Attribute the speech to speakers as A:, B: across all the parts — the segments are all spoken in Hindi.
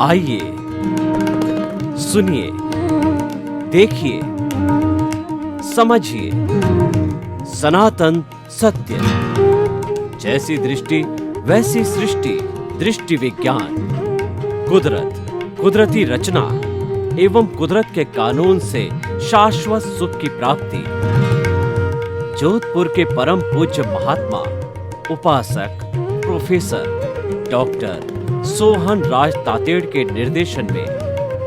A: आइए, सुनिए, देखिए, समझिए सनातन सत्य। जैसी दृष्टि वैसी सृष्टि, दृष्टि विज्ञान। कुदरत, कुदरती रचना एवं कुदरत के कानून से शाश्वत सुख की प्राप्ति। जोधपुर के परम पूज्य महात्मा उपासक प्रोफेसर डॉक्टर सोहन राज तातेड़ के निर्देशन में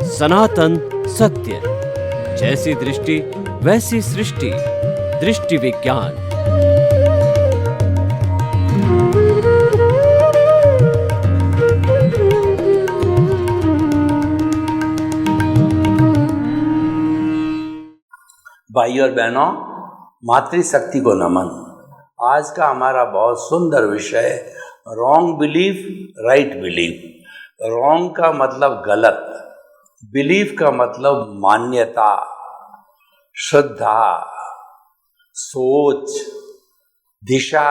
A: सनातन सत्य। जैसी दृष्टि वैसी सृष्टि, दृष्टि विज्ञान।
B: भाई और बहनों, मातृशक्ति को नमन। आज का हमारा बहुत सुंदर विषय wrong belief, right belief. Wrong का मतलब गलत, बिलीफ का मतलब मान्यता, श्रद्धा, सोच, दिशा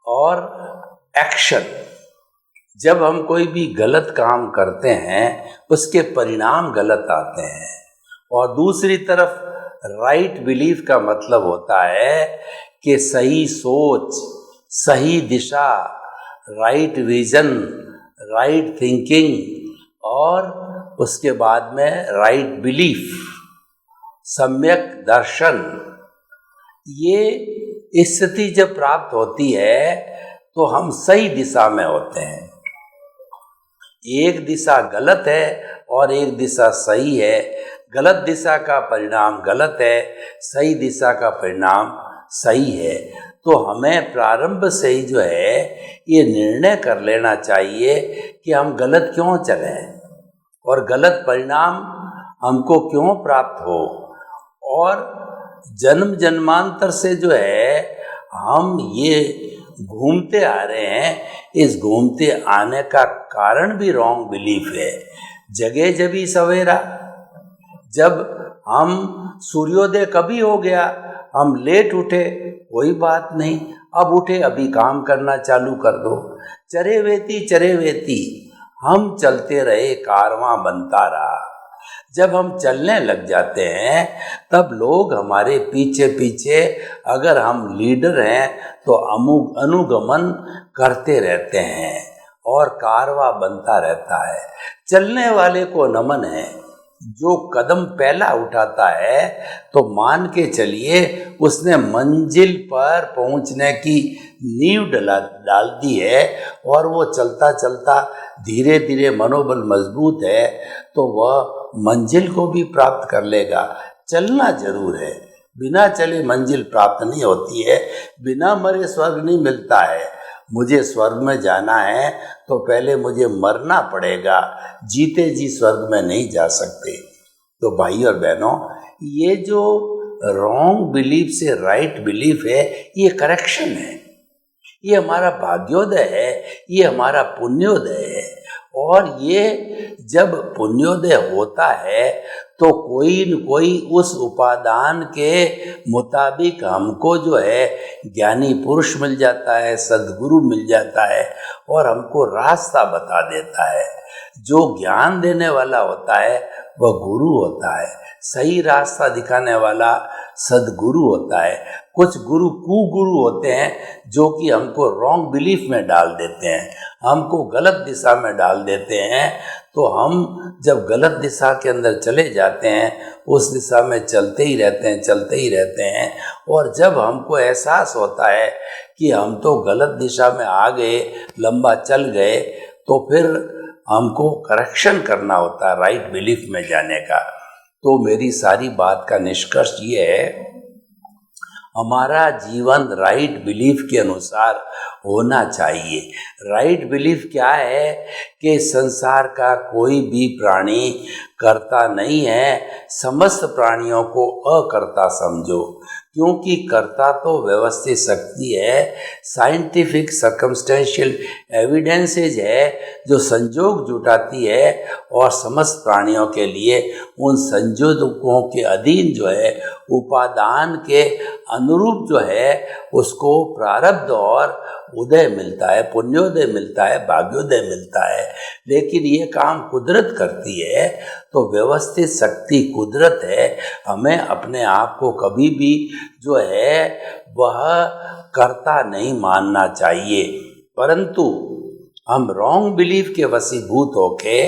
B: और एक्शन। जब हम कोई भी गलत काम करते हैं उसके परिणाम गलत आते हैं। और दूसरी तरफ राइट बिलीफ का मतलब होता है कि सही सोच, सही दिशा, राइट विजन, राइट थिंकिंग और उसके बाद में राइट बिलीफ, सम्यक दर्शन। ये स्थिति जब प्राप्त होती है तो हम सही दिशा में होते हैं। एक दिशा गलत है और एक दिशा सही है। गलत दिशा का परिणाम गलत है, सही दिशा का परिणाम सही है। तो हमें प्रारंभ से ही जो है ये निर्णय कर लेना चाहिए कि हम गलत क्यों चलें और गलत परिणाम हमको क्यों प्राप्त हो। और जन्म जन्मांतर से जो है हम ये घूमते आ रहे हैं। इस घूमते आने का कारण भी रॉन्ग बिलीफ है। जगह जभी सवेरा, जब हम सूर्योदय कभी हो गया, हम लेट उठे कोई बात नहीं, अब उठे अभी काम करना चालू कर दो। चरे वेती हम चलते रहे, कारवां बनता रहा। जब हम चलने लग जाते हैं तब लोग हमारे पीछे पीछे, अगर हम लीडर हैं तो अनुगमन करते रहते हैं और कारवां बनता रहता है। चलने वाले को नमन है। जो कदम पहला उठाता है तो मान के चलिए उसने मंजिल पर पहुंचने की नींव डाल दी है और वो चलता चलता धीरे धीरे मनोबल मजबूत है तो वह मंजिल को भी प्राप्त कर लेगा। चलना जरूर है, बिना चले मंजिल प्राप्त नहीं होती है। बिना मरे स्वर्ग नहीं मिलता है। मुझे स्वर्ग में जाना है तो पहले मुझे मरना पड़ेगा, जीते जी स्वर्ग में नहीं जा सकते। तो भाई और बहनों, ये जो रॉन्ग बिलीफ से राइट बिलीफ है, ये करेक्शन है, ये हमारा भाग्योदय है, ये हमारा पुण्योदय है। और ये जब पुण्योदय होता है तो कोई न कोई उस उपादान के मुताबिक हमको जो है ज्ञानी पुरुष मिल जाता है, सद्गुरु मिल जाता है और हमको रास्ता बता देता है। जो ज्ञान देने वाला होता है वह गुरु होता है, सही रास्ता दिखाने वाला सद्गुरु होता है। कुछ गुरु कुगुरु होते हैं जो कि हमको रॉन्ग बिलीफ में डाल देते हैं, हमको गलत दिशा में डाल देते हैं। तो हम जब गलत दिशा के अंदर चले जाते हैं, उस दिशा में चलते ही रहते हैं। और जब हमको एहसास होता है कि हम तो गलत दिशा में आ गए, लंबा चल गए, तो फिर हमको करेक्शन करना होता है राइट बिलीफ में जाने का। तो मेरी सारी बात का निष्कर्ष ये है, हमारा जीवन राइट बिलीफ के अनुसार होना चाहिए। राइट बिलीफ क्या है कि संसार का कोई भी प्राणी कर्ता नहीं है, समस्त प्राणियों को अकर्ता समझो। क्योंकि कर्ता तो व्यवस्थित शक्ति है, साइंटिफिक सर्कमस्टेंशियल एविडेंसेज है जो संजोग जुटाती है और समस्त प्राणियों के लिए उन संजोगों के अधीन जो है उपादान के अनुरूप जो है उसको प्रारब्ध और उदय मिलता है, पुण्योदय मिलता है, भाग्योदय मिलता है। लेकिन ये काम कुदरत करती है, तो व्यवस्थित शक्ति कुदरत है। हमें अपने आप को कभी भी जो है वह कर्ता नहीं मानना चाहिए, परंतु हम रॉन्ग बिलीफ के वशीभूत होके,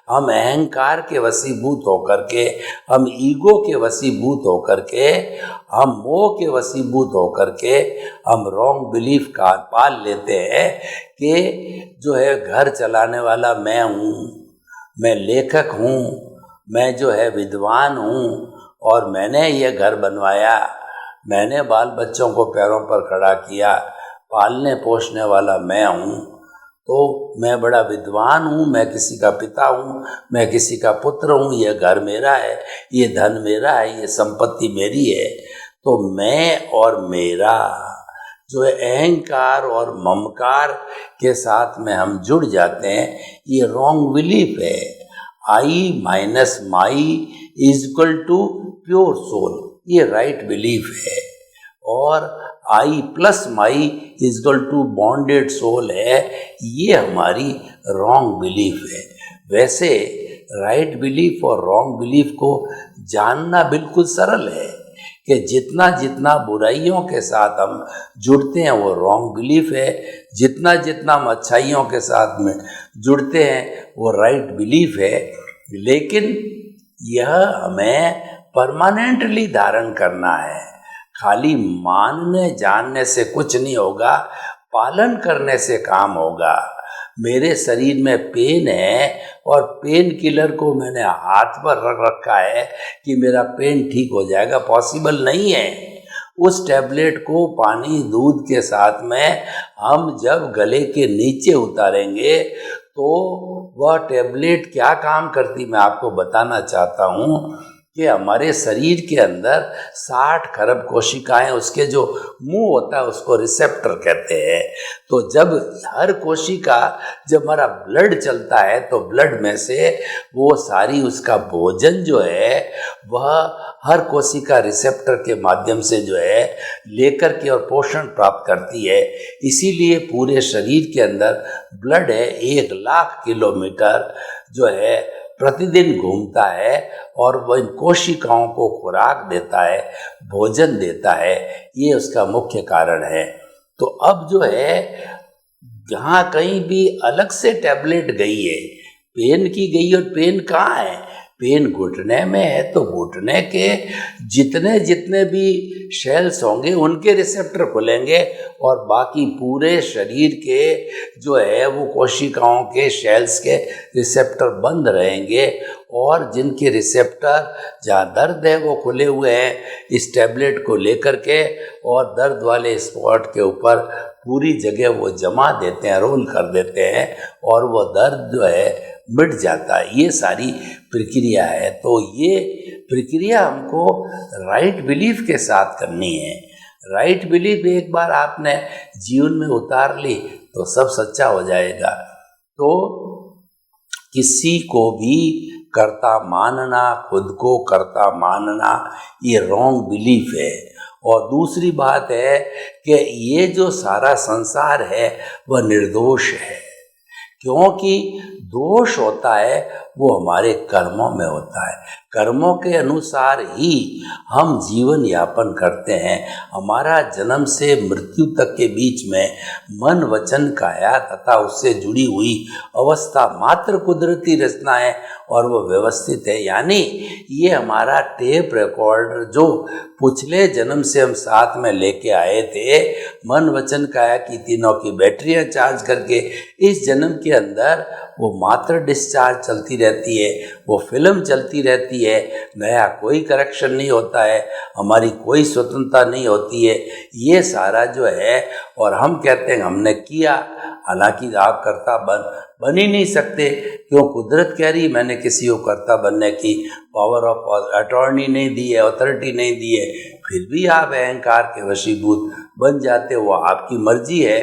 B: हम अहंकार के वशीभूत होकर के, हम ईगो के वशीभूत होकर के, हम मोह के वशीभूत होकर के हम रॉन्ग बिलीफ का पाल लेते हैं कि जो है घर चलाने वाला मैं हूँ, मैं लेखक हूँ, मैं जो है विद्वान हूँ और मैंने ये घर बनवाया, मैंने बाल बच्चों को पैरों पर खड़ा किया, पालने पोसने वाला मैं हूँ, तो मैं बड़ा विद्वान हूँ, मैं किसी का पिता हूँ, मैं किसी का पुत्र हूँ, ये घर मेरा है, ये धन मेरा है, ये संपत्ति मेरी है। तो मैं और मेरा जो है अहंकार और ममकार के साथ में हम जुड़ जाते हैं, ये रॉन्ग बिलीफ है। I minus my is equal to pure soul, ये राइट बिलीफ है। और I plus my is equal to bonded soul है, ये हमारी रॉन्ग बिलीफ है। वैसे राइट बिलीफ और रॉन्ग बिलीफ को जानना बिल्कुल सरल है कि जितना जितना बुराइयों के साथ हम जुड़ते हैं वो रॉन्ग बिलीफ है, जितना जितना हम अच्छाइयों के साथ में जुड़ते हैं वो राइट बिलीफ है। लेकिन यह हमें परमानेंटली धारण करना है। खाली मानने जानने से कुछ नहीं होगा, पालन करने से काम होगा। मेरे शरीर में पेन है और पेन किलर को मैंने हाथ पर रख रखा है कि मेरा पेन ठीक हो जाएगा, पॉसिबल नहीं है। उस टैबलेट को पानी दूध के साथ में हम जब गले के नीचे उतारेंगे तो वह टैबलेट क्या काम करती मैं आपको बताना चाहता हूँ कि हमारे शरीर के अंदर 60 खरब कोशिकाएं, उसके जो मुंह होता है उसको रिसेप्टर कहते हैं। तो जब हर कोशिका, जब हमारा ब्लड चलता है तो ब्लड में से वो सारी उसका भोजन जो है वह हर कोशिका रिसेप्टर के माध्यम से जो है लेकर के और पोषण प्राप्त करती है। इसीलिए पूरे शरीर के अंदर ब्लड है 1 लाख किलोमीटर जो है प्रतिदिन घूमता है और वह इन कोशिकाओं को खुराक देता है, भोजन देता है। ये उसका मुख्य कारण है। तो अब जो है जहाँ कहीं भी अलग से टैबलेट गई है, पेन की गई, और पेन कहाँ है? पेन घुटने में है, तो घुटने के जितने जितने भी सेल्स होंगे उनके रिसेप्टर खुलेंगे और बाकी पूरे शरीर के जो है वो कोशिकाओं के सेल्स के रिसेप्टर बंद रहेंगे। और जिनके रिसेप्टर जहाँ दर्द है वो खुले हुए हैं इस टैबलेट को लेकर के, और दर्द वाले स्पॉट के ऊपर पूरी जगह वो जमा देते हैं, रोल कर देते हैं और वो दर्द जो है मिट जाता है। ये सारी प्रक्रिया है। तो ये प्रक्रिया हमको राइट बिलीफ के साथ करनी है। राइट बिलीफ एक बार आपने जीवन में उतार ली तो सब सच्चा हो जाएगा। तो किसी को भी कर्ता मानना, खुद को कर्ता मानना, ये रॉन्ग बिलीफ है। और दूसरी बात है कि ये जो सारा संसार है वह निर्दोष है, क्योंकि दोष होता है वो हमारे कर्मों में होता है। कर्मों के अनुसार ही हम जीवन यापन करते हैं। हमारा जन्म से मृत्यु तक के बीच में मन, वचन, काया तथा उससे जुड़ी हुई अवस्था मात्र कुदरती रचना है और वो व्यवस्थित है। यानी ये हमारा टेप रिकॉर्डर जो पिछले जन्म से हम साथ में लेके आए थे, मन, वचन, काया की तीनों की बैटरियां चार्ज करके, इस जन्म के अंदर वो मात्र डिस्चार्ज चलती रहती रहती है, वो फिल्म चलती रहती है, नया कोई करेक्शन नहीं होता है, हमारी कोई स्वतंत्रता नहीं होती है, ये सारा जो है। और हम कहते हैं हमने किया, हालांकि आप कर्ता बन ही नहीं सकते। क्यों? कुदरत कह रही मैंने किसी को कर्ता बनने की पावर ऑफ अटॉर्नी नहीं दी है, अथॉरिटी नहीं दी है, फिर भी आप अहंकार के वशीभूत बन जाते हो, आपकी मर्जी है।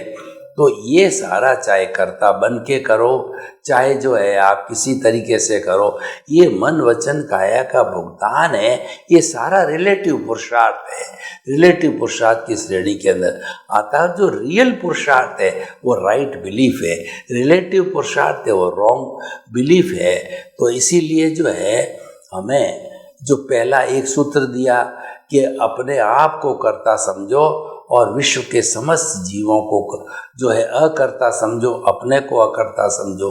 B: तो ये सारा चाहे कर्ता बन के करो, चाहे जो है आप किसी तरीके से करो, ये मन वचन काया का भुगतान है। ये सारा रिलेटिव पुरुषार्थ है। रिलेटिव पुरुषार्थ की श्रेणी के अंदर आता है। जो रियल पुरुषार्थ है वो राइट बिलीफ है, रिलेटिव पुरुषार्थ है वो रॉन्ग बिलीफ है। तो इसीलिए जो है हमें जो पहला एक सूत्र दिया कि अपने आप को कर्ता समझो और विश्व के समस्त जीवों को जो है अकर्ता समझो, अपने को अकर्ता समझो।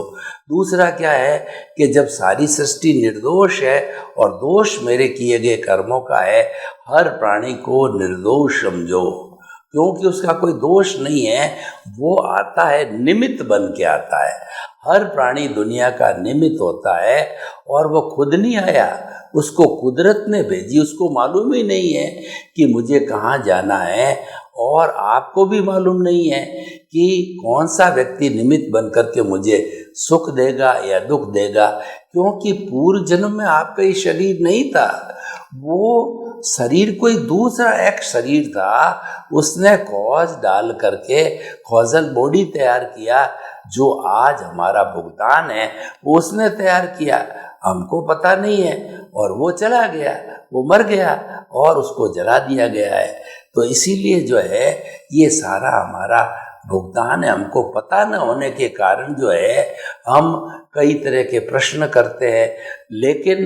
B: दूसरा क्या है कि जब सारी सृष्टि निर्दोष है और दोष मेरे किए गए कर्मों का है, हर प्राणी को निर्दोष समझो, क्योंकि उसका कोई दोष नहीं है। वो आता है निमित्त बन के आता है। हर प्राणी दुनिया का निमित्त होता है और वो खुद नहीं आया, उसको कुदरत ने भेजी। उसको मालूम ही नहीं है कि मुझे कहाँ जाना है, और आपको भी मालूम नहीं है कि कौन सा व्यक्ति निमित्त बन करके मुझे सुख देगा या दुख देगा, क्योंकि पूर्व जन्म में आपका ये शरीर नहीं था। वो शरीर कोई दूसरा एक शरीर था, उसने कॉज डाल करके कॉजल बॉडी तैयार किया। जो आज हमारा भुगतान है वो उसने तैयार किया, हमको पता नहीं है, और वो चला गया, वो मर गया और उसको जला दिया गया है। तो इसीलिए जो है ये सारा हमारा भुगतान है। हमको पता न होने के कारण जो है हम कई तरह के प्रश्न करते हैं, लेकिन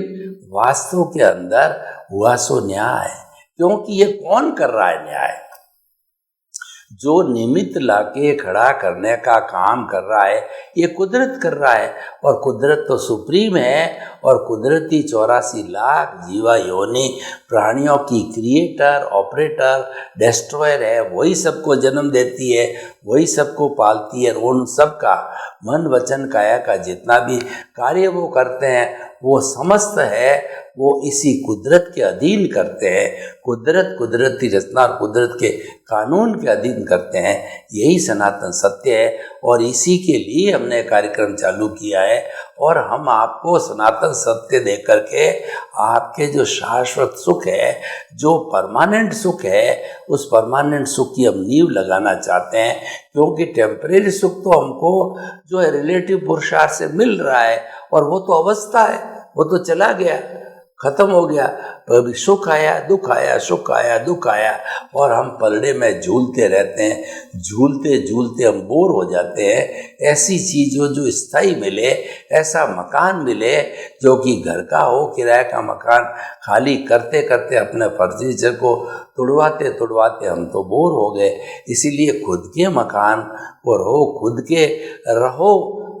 B: वास्तव के अंदर हुआ सो न्याय। क्योंकि ये कौन कर रहा है न्याय? जो निमित्त लाके खड़ा करने का काम कर रहा है ये कुदरत कर रहा है, और कुदरत तो सुप्रीम है, और कुदरती 84 लाख जीवा योनि प्राणियों की क्रिएटर, ऑपरेटर, डिस्ट्रॉयर है। वही सबको जन्म देती है, वही सबको पालती है। उन सब का मन वचन काया का जितना भी कार्य वो करते हैं वो समस्त है वो इसी कुदरत के अधीन करते हैं। कुदरती रचना और कुदरत के कानून के अधीन करते हैं। यही सनातन सत्य है, और इसी के लिए हमने कार्यक्रम चालू किया है। और हम आपको सनातन सत्य दे करके आपके जो शाश्वत सुख है, जो परमानेंट सुख है, उस परमानेंट सुख की हम नींव लगाना चाहते हैं। क्योंकि टेम्परेरी सुख तो हमको जो है रिलेटिव पुरुषार्थ से मिल रहा है, और वो तो अवस्था है, वो तो चला गया, खत्म हो गया। कभी सुख आया, दुख आया, सुख आया, दुख आया, और हम पलड़े में झूलते रहते हैं। झूलते झूलते हम बोर हो जाते हैं। ऐसी चीज़ जो स्थायी मिले, ऐसा मकान मिले जो कि घर का हो, किराए का मकान खाली करते करते अपने फर्नीचर को तुड़वाते हम तो बोर हो गए। इसीलिए खुद के मकान को रहो, खुद के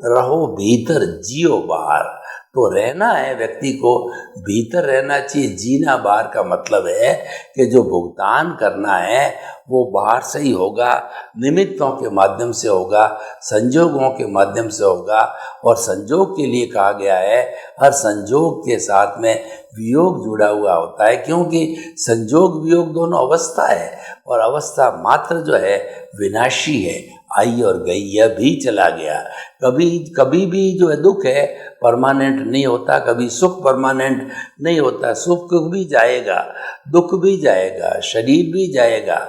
B: रहो भीतर, जियो बाहर। तो रहना है व्यक्ति को भीतर रहना चाहिए। जीना बाहर का मतलब है कि जो भुगतान करना है वो बाहर से ही होगा, निमित्तों के माध्यम से होगा, संजोगों के माध्यम से होगा। और संजोग के लिए कहा गया है हर संजोग के साथ में वियोग जुड़ा हुआ होता है, क्योंकि संजोग वियोग दोनों अवस्था है, और अवस्था मात्र जो है विनाशी है, आई और गई, यह भी चला गया। कभी भी जो है दुख है परमानेंट नहीं होता, कभी सुख परमानेंट नहीं होता। सुख भी जाएगा, दुख भी जाएगा, शरीर भी जाएगा,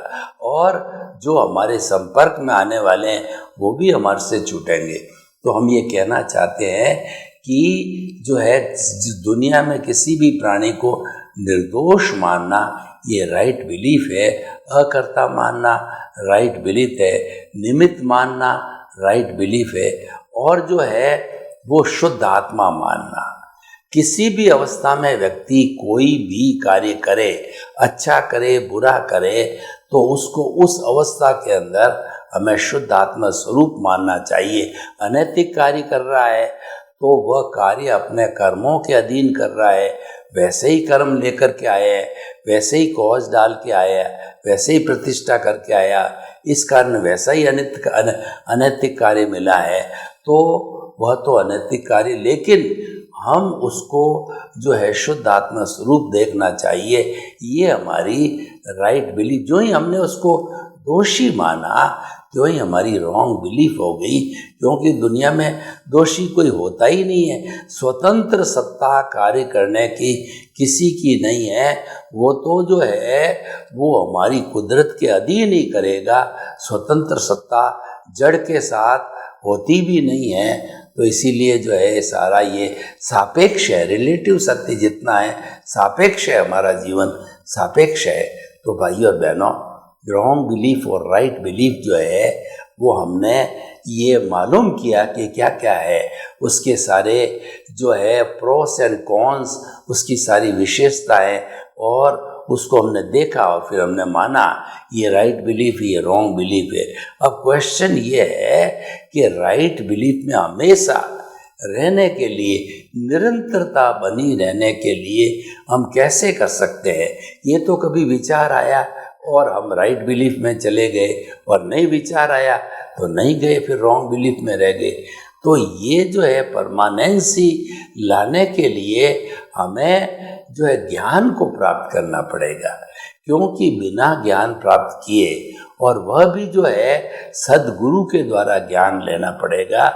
B: और जो हमारे संपर्क में आने वाले हैं वो भी हमारे से छूटेंगे। तो हम ये कहना चाहते हैं कि जो है दुनिया में किसी भी प्राणी को निर्दोष मानना ये राइट बिलीफ है, अकर्ता मानना राइट बिलीफ है, निमित्त मानना राइट बिलीफ है, और जो है वो शुद्ध आत्मा मानना। किसी भी अवस्था में व्यक्ति कोई भी कार्य करे, अच्छा करे बुरा करे, तो उसको उस अवस्था के अंदर हमें शुद्ध आत्मा स्वरूप मानना चाहिए। अनैतिक कार्य कर रहा है तो वह कार्य अपने कर्मों के अधीन कर रहा है, वैसे ही कर्म लेकर के आया है, वैसे ही कॉज डाल के आया, वैसे ही प्रतिष्ठा करके आया, इस कारण वैसा ही अनैतिक कार्य मिला है। तो वह तो अनैतिक कार्य, लेकिन हम उसको जो है शुद्ध आत्मा स्वरूप देखना चाहिए। ये हमारी राइट बिलीफ, जो ही हमने उसको दोषी माना क्यों ही हमारी रॉन्ग बिलीफ हो गई, क्योंकि दुनिया में दोषी कोई होता ही नहीं है। स्वतंत्र सत्ता कार्य करने की किसी की नहीं है, वो तो जो है वो हमारी कुदरत के अधीन ही करेगा। स्वतंत्र सत्ता जड़ के साथ होती भी नहीं है, तो इसीलिए जो है सारा ये सापेक्ष है, रिलेटिव सत्य जितना है सापेक्ष है, हमारा जीवन सापेक्ष है। तो भाई और बहनों, रॉन्ग बिलीफ और राइट बिलीफ जो है वो हमने ये मालूम किया कि क्या क्या है, उसके सारे जो है प्रोस एंड कॉन्स, उसकी सारी विशेषताएं, और उसको हमने देखा और फिर हमने माना ये राइट बिलीफ, ये रॉन्ग बिलीफ है। अब क्वेश्चन ये है कि राइट बिलीफ में हमेशा रहने के लिए, निरंतरता बनी रहने के लिए हम कैसे कर सकते हैं। ये तो कभी विचार आया और हम राइट बिलीफ में चले गए, और नहीं विचार आया तो नहीं गए, फिर रॉन्ग बिलीफ में रह गए। तो ये जो है परमानेंसी लाने के लिए हमें जो है ज्ञान को प्राप्त करना पड़ेगा, क्योंकि बिना ज्ञान प्राप्त किए, और वह भी जो है सद्गुरु के द्वारा ज्ञान लेना पड़ेगा।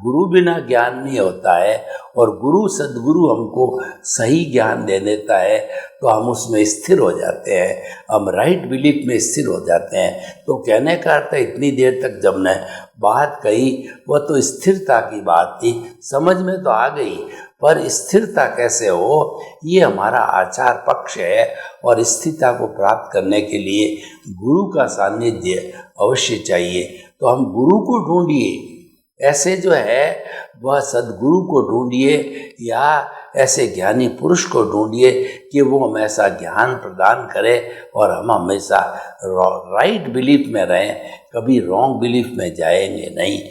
B: गुरु बिना ज्ञान नहीं होता है, और गुरु सद्गुरु हमको सही ज्ञान दे देता है तो हम उसमें स्थिर हो जाते हैं, हम राइट बिलीफ में स्थिर हो जाते हैं। तो कहने का अर्थ है, इतनी देर तक जब मैं बात कही वह तो स्थिरता की बात थी, समझ में तो आ गई, पर स्थिरता कैसे हो ये हमारा आचार पक्ष है, और स्थिरता को प्राप्त करने के लिए गुरु का सानिध्य अवश्य चाहिए। तो हम गुरु को ढूंढिए, ऐसे जो है वह सद्गुरु को ढूंढिए, या ऐसे ज्ञानी पुरुष को ढूंढिए कि वो हमेशा ज्ञान प्रदान करे और हम हमेशा राइट बिलीफ में रहें, कभी रॉन्ग बिलीफ में जाएंगे नहीं।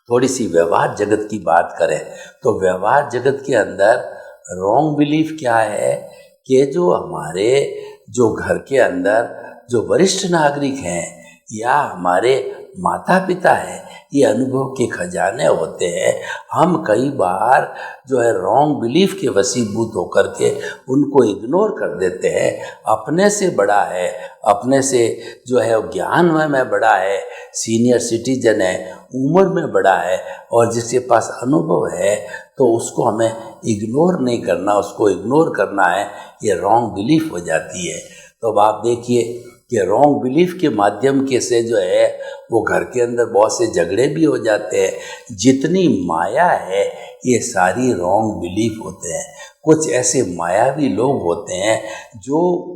B: थोड़ी सी व्यवहार जगत की बात करें तो व्यवहार जगत के अंदर रॉन्ग बिलीफ क्या है कि जो हमारे जो घर के अंदर जो वरिष्ठ नागरिक हैं या हमारे माता पिता हैं, ये अनुभव के खजाने होते हैं। हम कई बार जो है रॉन्ग बिलीफ के वशीभूत होकर के उनको इग्नोर कर देते हैं। अपने से बड़ा है, अपने से जो है ज्ञान में बड़ा है, सीनियर सिटीजन है, उम्र में बड़ा है, और जिसके पास अनुभव है, तो उसको हमें इग्नोर नहीं करना, उसको इग्नोर करना है, ये रॉन्ग बिलीफ हो जाती है। तो अब आप देखिए कि रॉन्ग बिलीफ के माध्यम के से जो है वो घर के अंदर बहुत से झगड़े भी हो जाते हैं। जितनी माया है ये सारी रॉन्ग बिलीफ होते हैं। कुछ ऐसे मायावी लोग होते हैं जो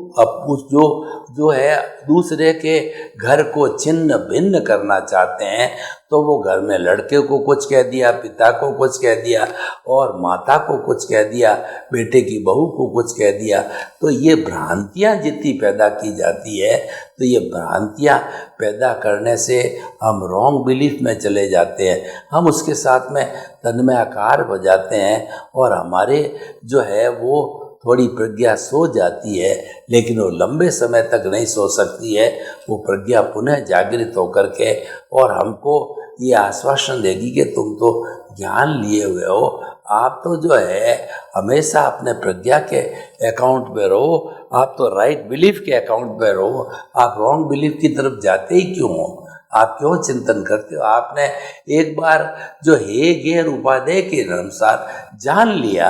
B: है दूसरे के घर को छिन्न भिन्न करना चाहते हैं। तो वो घर में लड़के को कुछ कह दिया, पिता को कुछ कह दिया, और माता को कुछ कह दिया, बेटे की बहू को कुछ कह दिया। तो ये भ्रांतियाँ जितनी पैदा की जाती है, तो ये भ्रांतियाँ पैदा करने से हम रॉन्ग बिलीफ में चले जाते हैं। हम उसके साथ में तन्मयाकार हो जाते हैं, और हमारे जो है वो थोड़ी प्रज्ञा सो जाती है, लेकिन वो लंबे समय तक नहीं सो सकती है। वो प्रज्ञा पुनः जागृत होकर के और हमको ये आश्वासन देगी कि तुम तो ज्ञान लिए हुए हो, आप तो जो है हमेशा अपने प्रज्ञा के अकाउंट पे रहो, आप तो राइट बिलीफ के अकाउंट पे रहो, आप रॉन्ग बिलीफ की तरफ जाते ही क्यों हो, आप क्यों चिंतन करते हो। आपने एक बार जो हेगेर उपाध्याय के अनुसार जान लिया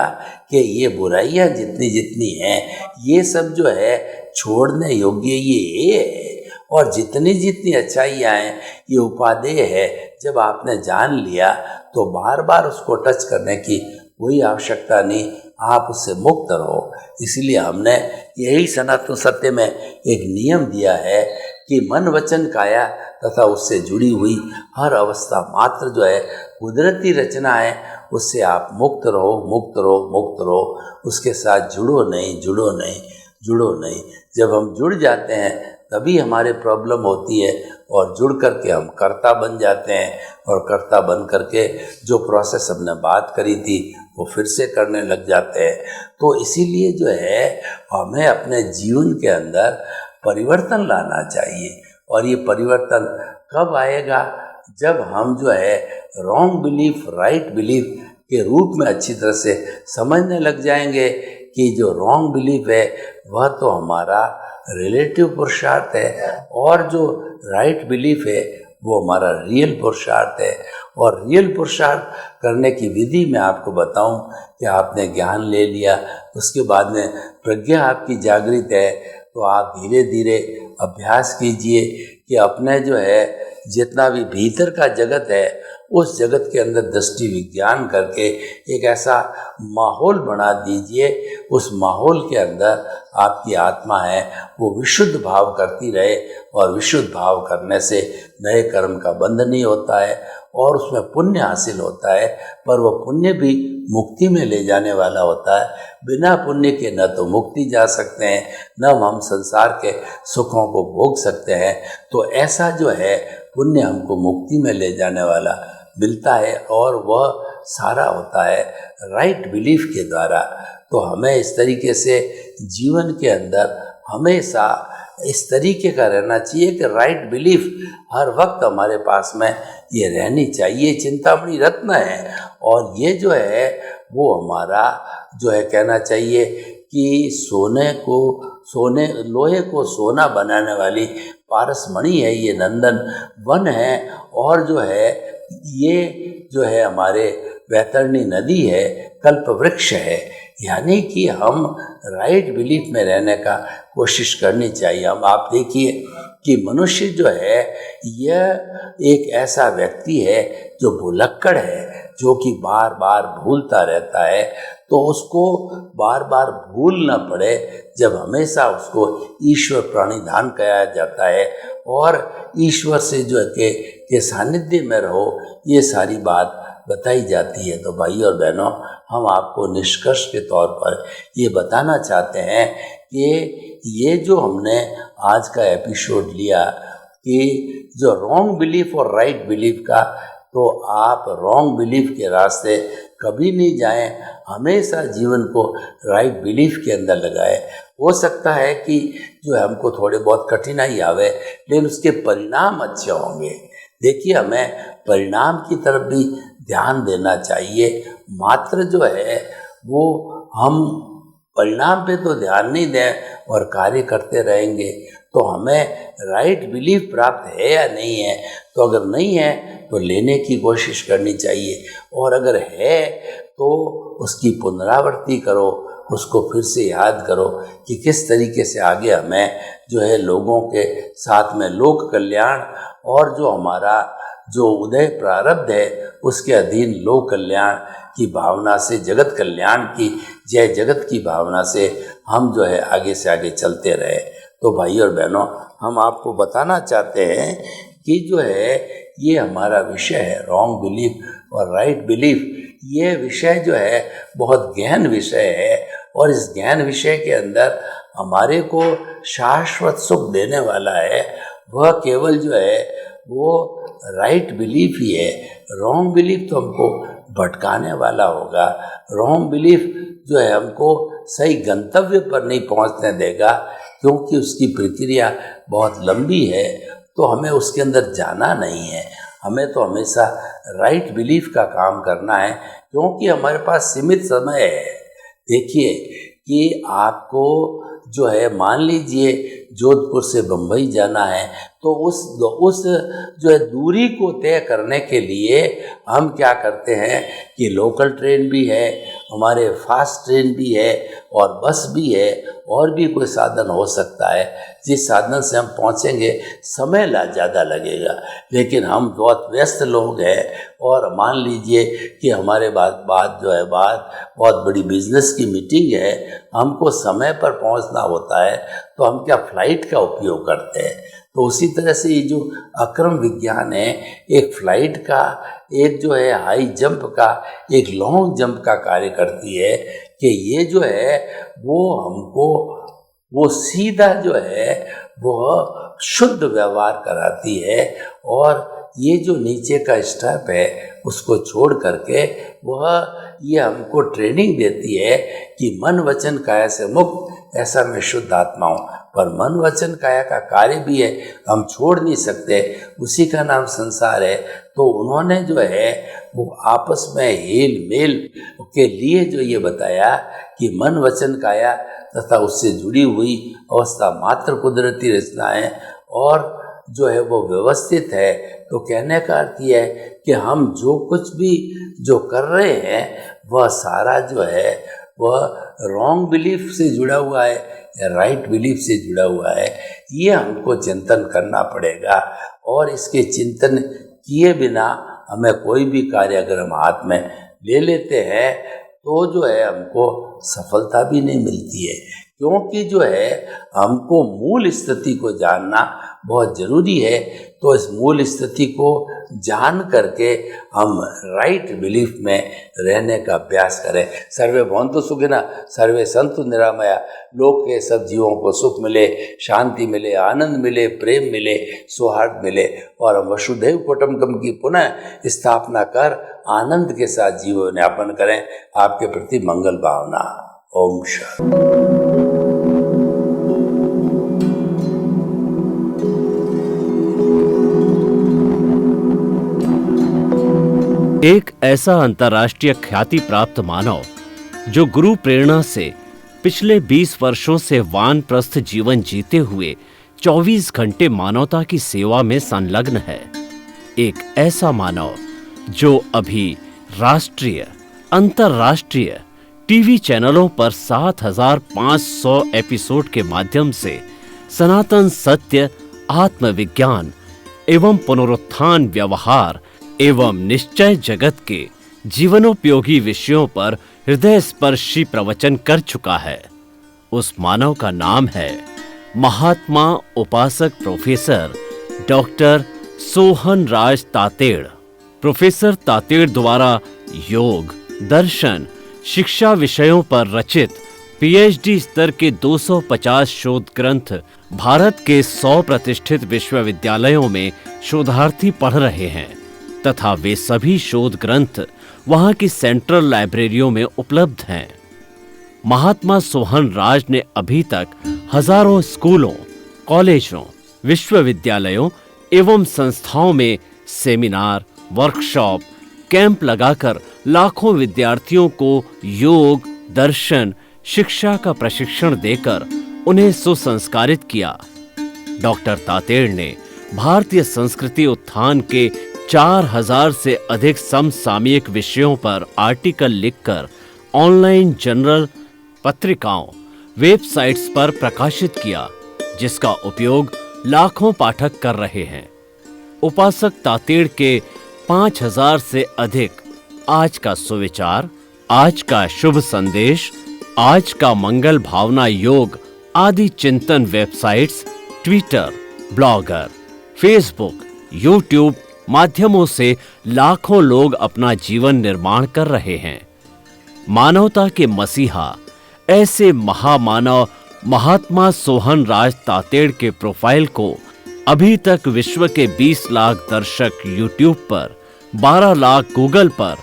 B: कि ये बुराइयां जितनी जितनी हैं ये सब जो है छोड़ने योग्य ये है, और जितनी जितनी अच्छाइयाँ हैं ये उपादेय है। जब आपने जान लिया तो बार बार उसको टच करने की कोई आवश्यकता नहीं, आप उससे मुक्त रहो। इसलिए हमने यही सनातन सत्य में एक नियम दिया है कि मन वचन काया तथा उससे जुड़ी हुई हर अवस्था मात्र जो है कुदरती रचना है, उससे आप मुक्त रहो, मुक्त रहो, मुक्त रहो। उसके साथ जुड़ो नहीं, जुड़ो नहीं, जुड़ो नहीं। जब हम जुड़ जाते हैं तभी हमारे प्रॉब्लम होती है, और जुड़ करके हम कर्ता बन जाते हैं, और कर्ता बन करके जो प्रोसेस हमने बात करी थी वो फिर से करने लग जाते हैं। तो इसीलिए जो है हमें अपने जीवन के अंदर परिवर्तन लाना चाहिए, और ये परिवर्तन कब आएगा, जब हम जो है रॉन्ग बिलीफ राइट बिलीफ के रूप में अच्छी तरह से समझने लग जाएंगे कि जो रॉन्ग बिलीफ है वह तो हमारा रिलेटिव पुरुषार्थ है और जो राइट बिलीफ है वो हमारा रियल पुरुषार्थ है। और रियल पुरुषार्थ करने की विधि मैं आपको बताऊं कि आपने ज्ञान ले लिया, उसके बाद में प्रज्ञा आपकी जागृत है, तो आप धीरे धीरे अभ्यास कीजिए कि अपने जो है जितना भी भीतर का जगत है उस जगत के अंदर दृष्टि विज्ञान करके एक ऐसा माहौल बना दीजिए, उस माहौल के अंदर आपकी आत्मा है वो विशुद्ध भाव करती रहे, और विशुद्ध भाव करने से नए कर्म का बंध नहीं होता है और उसमें पुण्य हासिल होता है, पर वो पुण्य भी मुक्ति में ले जाने वाला होता है। बिना पुण्य के न तो मुक्ति जा सकते हैं, न हम संसार के सुखों को भोग सकते हैं। तो ऐसा जो है पुण्य हमको मुक्ति में ले जाने वाला मिलता है और वह सारा होता है राइट बिलीफ के द्वारा। तो हमें इस तरीके से जीवन के अंदर हमेशा इस तरीके का रहना चाहिए कि राइट बिलीफ हर वक्त हमारे पास में ये रहनी चाहिए। चिंतामणि रत्न है और ये जो है वो हमारा जो है कहना चाहिए कि लोहे को सोना बनाने वाली पारसमणि है, ये नंदन वन है। और जो है ये जो है हमारे वैतरणी नदी है, कल्प वृक्ष है। यानी कि हम राइट बिलीफ में रहने का कोशिश करनी चाहिए। हम आप देखिए कि मनुष्य जो है यह एक ऐसा व्यक्ति है जो भुलक्कड़ है, जो कि बार बार भूलता रहता है। तो उसको बार बार भूल न पड़े जब हमेशा उसको ईश्वर प्रणिधान किया जाता है और ईश्वर से जो है के सानिध्य में रहो, ये सारी बात बताई जाती है। तो भाई और बहनों, हम आपको निष्कर्ष के तौर पर ये बताना चाहते हैं कि ये जो हमने आज का एपिसोड लिया कि जो रॉन्ग बिलीफ और राइट बिलीफ का, तो आप रॉन्ग बिलीफ के रास्ते कभी नहीं जाएं, हमेशा जीवन को राइट बिलीफ के अंदर लगाएं। हो सकता है कि जो हमको थोड़े बहुत कठिनाई आवे, लेकिन उसके परिणाम अच्छे होंगे। देखिए, हमें परिणाम की तरफ भी ध्यान देना चाहिए। मात्र जो है वो हम परिणाम पे तो ध्यान नहीं दें और कार्य करते रहेंगे तो हमें राइट बिलीफ प्राप्त है या नहीं है। तो अगर नहीं है तो लेने की कोशिश करनी चाहिए, और अगर है तो उसकी पुनरावृत्ति करो, उसको फिर से याद करो कि किस तरीके से आगे हमें जो है लोगों के साथ में लोक कल्याण और जो हमारा जो उदय प्रारब्ध है उसके अधीन लोक कल्याण की भावना से, जगत कल्याण की, जय जगत की भावना से हम जो है आगे से आगे चलते रहे। तो भाई और बहनों, हम आपको बताना चाहते हैं कि जो है ये हमारा विषय है रॉन्ग बिलीफ और राइट बिलीफ। ये विषय जो है बहुत गहन विषय है और इस गहन विषय के अंदर हमारे को शाश्वत सुख देने वाला है वह केवल जो है वो राइट बिलीफ ही है। रॉन्ग बिलीफ तो हमको भटकाने वाला होगा। रॉन्ग बिलीफ जो है हमको सही गंतव्य पर नहीं पहुंचने देगा, क्योंकि उसकी प्रक्रिया बहुत लंबी है। तो हमें उसके अंदर जाना नहीं है, हमें तो हमेशा राइट बिलीफ का काम करना है, क्योंकि हमारे पास सीमित समय है। देखिए कि आपको जो है मान लीजिए जोधपुर से बम्बई जाना है, तो उस जो है दूरी को तय करने के लिए हम क्या करते हैं कि लोकल ट्रेन भी है, हमारे फास्ट ट्रेन भी है और बस भी है, और भी कोई साधन हो सकता है जिस साधन से हम पहुंचेंगे। समय ज़्यादा लगेगा, लेकिन हम बहुत व्यस्त लोग हैं और मान लीजिए कि हमारे बाद जो है बहुत बड़ी बिजनेस की मीटिंग है, हमको समय पर पहुंचना होता है, तो हम क्या फ्लाइट का उपयोग करते हैं। तो उसी तरह से ये जो अक्रम विज्ञान है, एक फ्लाइट का, एक जो है हाई जंप का, एक लॉन्ग जंप का कार्य करती है कि ये जो है वो हमको वो सीधा जो है वो शुद्ध व्यवहार कराती है, और ये जो नीचे का स्टेप है उसको छोड़ करके वह ये हमको ट्रेनिंग देती है कि मन वचन काया से मुक्त, ऐसा मैं शुद्ध आत्मा हूँ। पर मन वचन काया का कार्य भी है, हम छोड़ नहीं सकते, उसी का नाम संसार है। तो उन्होंने जो है वो आपस में हेल मेल के लिए जो ये बताया कि मन वचन काया तथा उससे जुड़ी हुई अवस्था मात्र कुदरती रचना है और जो है वो व्यवस्थित है। तो कहने का अर्थ ये है कि हम जो कुछ भी जो कर रहे हैं वह सारा जो है वह रॉन्ग बिलीफ से जुड़ा हुआ है या राइट बिलीफ से जुड़ा हुआ है। ये हमको चिंतन करना पड़ेगा और इसके चिंतन किए बिना हमें कोई भी कार्य अगर हम हाथ में ले लेते हैं तो जो है हमको सफलता भी नहीं मिलती है, क्योंकि जो है हमको मूल स्थिति को जानना बहुत ज़रूरी है। तो इस मूल स्थिति को जान करके हम राइट बिलीफ में रहने का अभ्यास करें। सर्वे भवन्तु सुखिनः, सर्वे सन्तु निरामया। लोक के सब जीवों को सुख मिले, शांति मिले, आनंद मिले, प्रेम मिले, सौहार्द मिले और हम वसुधैव कुटुम्बकम की पुनः स्थापना कर आनंद के साथ जीवन यापन करें। आपके प्रति मंगल भावना। ओम शांति।
A: एक ऐसा अंतर्राष्ट्रीय ख्याति प्राप्त मानव जो गुरु प्रेरणा से पिछले 20 वर्षों से वानप्रस्थ जीवन जीते हुए 24 घंटे मानवता की सेवा में संलग्न है। एक ऐसा मानव जो अभी राष्ट्रीय, अंतर्राष्ट्रीय टीवी चैनलों पर 7,500 एपिसोड के माध्यम से सनातन सत्य, आत्मविज्ञान एवं पुनरुत्थान व्यवहार एवं निश्चय जगत के जीवनोपयोगी विषयों पर हृदय स्पर्शी प्रवचन कर चुका है। उस मानव का नाम है महात्मा उपासक प्रोफेसर डॉक्टर सोहन राज तातेड़। प्रोफेसर तातेड़ द्वारा योग, दर्शन, शिक्षा विषयों पर रचित पीएचडी स्तर के 250 शोध ग्रंथ भारत के 100 प्रतिष्ठित विश्वविद्यालयों में शोधार्थी पढ़ रहे हैं तथा वे सभी शोध ग्रंथ वहां की सेंट्रल लाइब्रेरियों में उपलब्ध हैं। महात्मा सोहन राज ने अभी तक हजारों स्कूलों, कॉलेजों, विश्वविद्यालयों एवं संस्थाओं में सेमिनार, वर्कशॉप, कैंप लगाकर लाखों विद्यार्थियों को योग, दर्शन, शिक्षा का प्रशिक्षण देकर उन्हें सुसंस्कारित किया। डॉक्टर तातेड़ ने भारतीय संस्कृति उत्थान के 4000 से अधिक समसामयिक विषयों पर आर्टिकल लिखकर ऑनलाइन जर्नल, पत्रिकाओं, वेबसाइट्स पर प्रकाशित किया, जिसका उपयोग लाखों पाठक कर रहे हैं। उपासक तातेड़ के 5000 से अधिक आज का सुविचार, आज का शुभ संदेश, आज का मंगल भावना योग आदि चिंतन websites, Twitter, blogger, Facebook, YouTube माध्यमों से लाखों लोग अपना जीवन निर्माण कर रहे हैं। मानवता के मसीहा ऐसे महामानव महात्मा सोहन राज तातेड़ के प्रोफाइल को अभी तक विश्व के 20 लाख दर्शक यूट्यूब पर, 12 लाख गूगल पर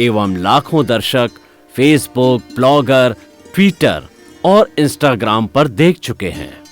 A: एवं लाखों दर्शक फेसबुक, ब्लॉगर, ट्विटर और इंस्टाग्राम पर देख चुके हैं।